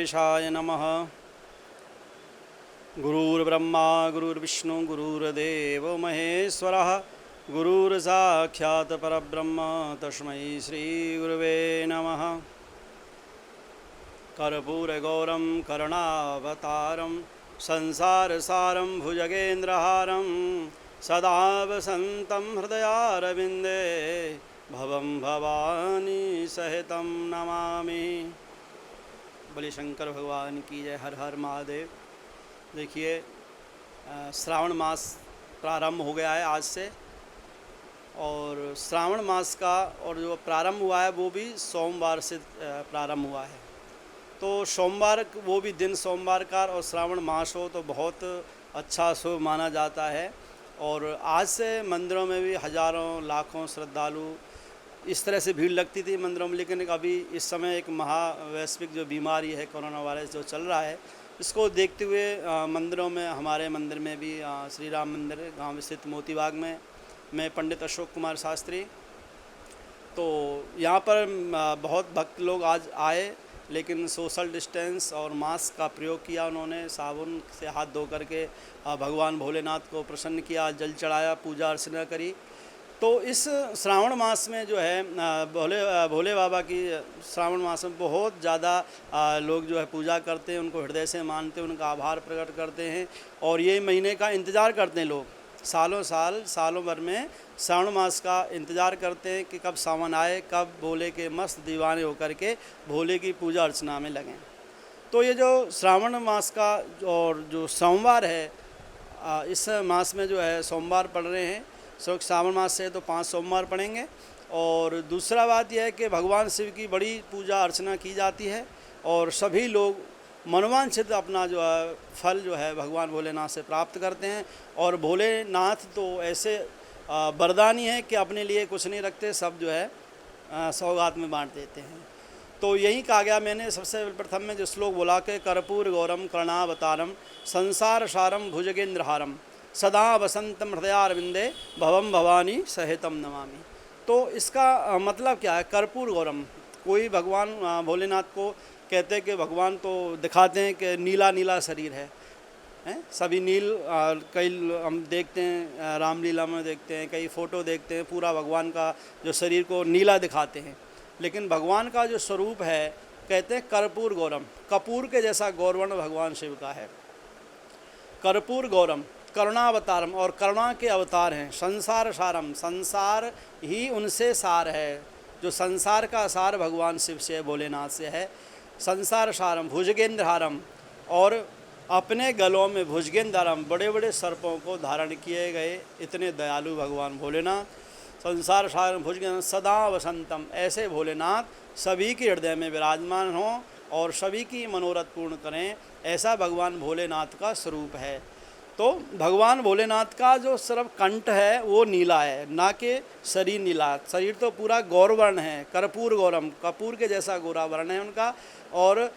गणेशाय नमः। गुरुर्ब्रह्मा गुरुर्विष्णु गुरुर्देवो महेश्वरः गुरुर्साक्षात् परब्रह्म तस्मै श्रीगुरुवे नमः। कर्पूरगौरं करुणावतारं संसारसारं भुजगेन्द्रहारं सदा वसन्तं हृदयारविन्दे भवं भवानी सहितं नमामि। बोले शंकर भगवान की जय। हर हर महादेव। देखिए, श्रावण मास प्रारंभ हो गया है आज से, और श्रावण मास का और जो प्रारंभ हुआ है वो भी सोमवार से प्रारंभ हुआ है। तो सोमवार, वो भी दिन सोमवार का, और श्रावण मास हो तो बहुत अच्छा शुभ माना जाता है। और आज से मंदिरों में भी हज़ारों लाखों श्रद्धालु, इस तरह से भीड़ लगती थी मंदिरों में। लेकिन अभी इस समय एक महावैश्विक जो बीमारी है, कोरोना वायरस जो चल रहा है, इसको देखते हुए मंदिरों में, हमारे मंदिर में भी श्री राम मंदिर गांव स्थित मोतीबाग में, मैं पंडित अशोक कुमार शास्त्री, तो यहाँ पर बहुत भक्त लोग आज आए, लेकिन सोशल डिस्टेंस और मास्क का प्रयोग किया उन्होंने। साबुन से हाथ धो करके भगवान भोलेनाथ को प्रसन्न किया, जल चढ़ाया, पूजा अर्चना करी। तो इस श्रावण मास में जो है भोले बाबा की श्रावण मास में बहुत ज़्यादा लोग जो है पूजा करते हैं, उनको हृदय से मानते हैं, उनका आभार प्रकट करते हैं। और ये महीने का इंतज़ार करते हैं लोग, सालों भर में श्रावण मास का इंतज़ार करते हैं कि कब सावन आए, कब भोले के मस्त दीवाने होकर के भोले की पूजा अर्चना में लगें। तो ये जो श्रावण मास का और जो सोमवार है, इस मास में जो है सोमवार पड़ रहे हैं। श्रावण मास से तो 5 सोमवार पड़ेंगे। और दूसरा बात यह है कि भगवान शिव की बड़ी पूजा अर्चना की जाती है, और सभी लोग मनोवांछित अपना जो है फल जो है भगवान भोलेनाथ से प्राप्त करते हैं। और भोलेनाथ तो ऐसे वरदानी है कि अपने लिए कुछ नहीं रखते, सब जो है सौगात में बांट देते हैं। तो यही कहा गया, मैंने सबसे प्रथम में जो श्लोक बोला कि कर्पूर गौरम कर्णावतारम संसार सारम भुजगेंद्रहारम सदा वसंतम हृदयारविंदे भवम भवानी सहितम नमामि। तो इसका मतलब क्या है? कर्पूर गौरम, कोई भगवान भोलेनाथ को कहते हैं कि भगवान तो दिखाते हैं कि नीला नीला शरीर है, सभी नील। कई हम देखते हैं, रामलीला में देखते हैं, कई फ़ोटो देखते हैं, पूरा भगवान का जो शरीर को नीला दिखाते हैं। लेकिन भगवान का जो स्वरूप है, कहते हैं कर्पूर गौरम, कपूर के जैसा गौरवर्ण भगवान शिव का है। कर्पूर गौरम करुणावतारम, और करुणा के अवतार हैं। संसार सारम, संसार ही उनसे सार है, जो संसार का सार भगवान शिव से, भोलेनाथ से है। संसार सारम भुजगेंद्रहारम, और अपने गलों में भुजगेंद्रहारम, बड़े बड़े सर्पों को धारण किए गए, इतने दयालु भगवान भोलेनाथ। संसार सारम भुजगेंद्र सदा वसंतम, ऐसे भोलेनाथ सभी के हृदय में विराजमान हों और सभी की मनोरथ पूर्ण करें, ऐसा भगवान भोलेनाथ का स्वरूप है। तो भगवान भोलेनाथ का जो सिर्फ कंठ है वो नीला है, ना कि शरीर नीला। शरीर तो पूरा गौरवर्ण है, कर्पूर गौरम, कपूर के जैसा गोरा वर्ण है उनका। और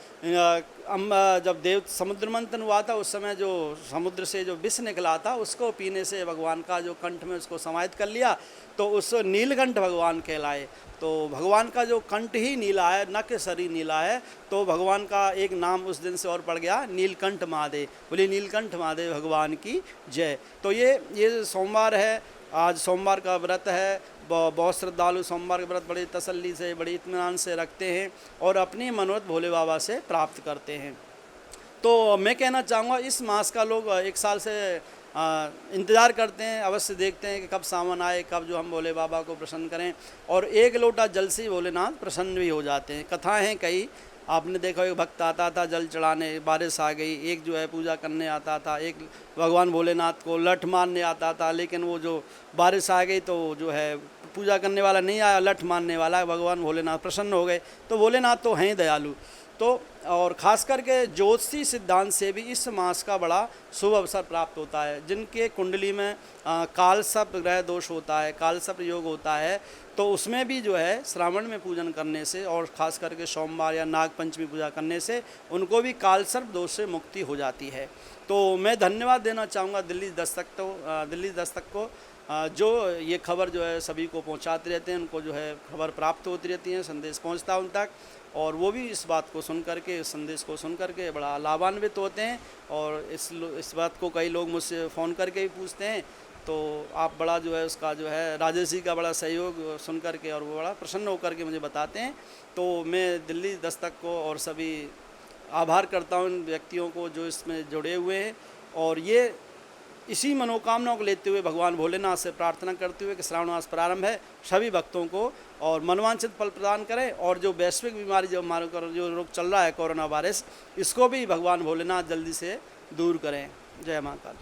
जब देव समुद्र मंथन हुआ था, उस समय जो समुद्र से जो विष निकला था, उसको पीने से भगवान का जो कंठ में उसको समाहित कर लिया, तो उस नीलकंठ भगवान कहलाए। तो भगवान का जो कंठ ही नीला है, न कि शरीर नीला है, तो भगवान का एक नाम उस दिन से और पड़ गया, नीलकंठ महादेव। बोले नीलकंठ महादेव भगवान की जय। तो ये सोमवार है, आज सोमवार का व्रत है। बहुत श्रद्धालु सोमवार का व्रत बड़ी तसल्ली से, बड़ी इत्मीनान से रखते हैं और अपनी मनोरथ भोले बाबा से प्राप्त करते हैं। तो मैं कहना चाहूँगा, इस मास का लोग एक साल से इंतज़ार करते हैं, अवश्य देखते हैं कि कब सावन आए, कब जो हम भोले बाबा को प्रसन्न करें। और एक लोटा जल से भोलेनाथ प्रसन्न भी हो जाते हैं। कथाएं हैं कई, आपने देखा एक भक्त आता था जल चढ़ाने, बारिश आ गई। एक जो है पूजा करने आता था, एक भगवान भोलेनाथ को लठ मारने आता था, लेकिन वो जो बारिश आ गई तो जो है पूजा करने वाला नहीं आया, लठ मारने वाला, भगवान भोलेनाथ प्रसन्न हो गए। तो भोलेनाथ तो हैं दयालु। तो और ख़ास करके ज्योतिषी सिद्धांत से भी इस मास का बड़ा शुभ अवसर प्राप्त होता है। जिनके कुंडली में कालसर्प ग्रह दोष होता है, कालसर्प योग होता है, तो उसमें भी जो है श्रावण में पूजन करने से और ख़ास करके सोमवार या नाग पंचमी पूजा करने से उनको भी कालसर्प दोष से मुक्ति हो जाती है। तो मैं धन्यवाद देना चाहूँगा दिल्ली दस्तक को जो ये खबर जो है सभी को पहुंचाते रहते हैं, उनको जो है खबर प्राप्त होती रहती है, संदेश पहुंचता है उन तक, और वो भी इस बात को सुन करके, इस संदेश को सुन करके बड़ा लाभान्वित होते हैं। और इस बात को कई लोग मुझसे फ़ोन करके भी पूछते हैं, तो आप बड़ा जो है उसका जो है राजेश जी का बड़ा सहयोग सुन करके और वो बड़ा प्रसन्न होकर के मुझे बताते हैं। तो मैं दिल्ली दस्तक को और सभी आभार करता हूँ उन व्यक्तियों को जो इसमें जुड़े हुए हैं, और ये इसी मनोकामनाओं को लेते हुए भगवान भोलेनाथ से प्रार्थना करते हुए कि श्रावण मास प्रारंभ है, सभी भक्तों को और मनवांछित फल प्रदान करें, और जो वैश्विक बीमारी जो हमारे जो रोग चल रहा है कोरोना वायरस, इसको भी भगवान भोलेनाथ जल्दी से दूर करें। जय महाकाल।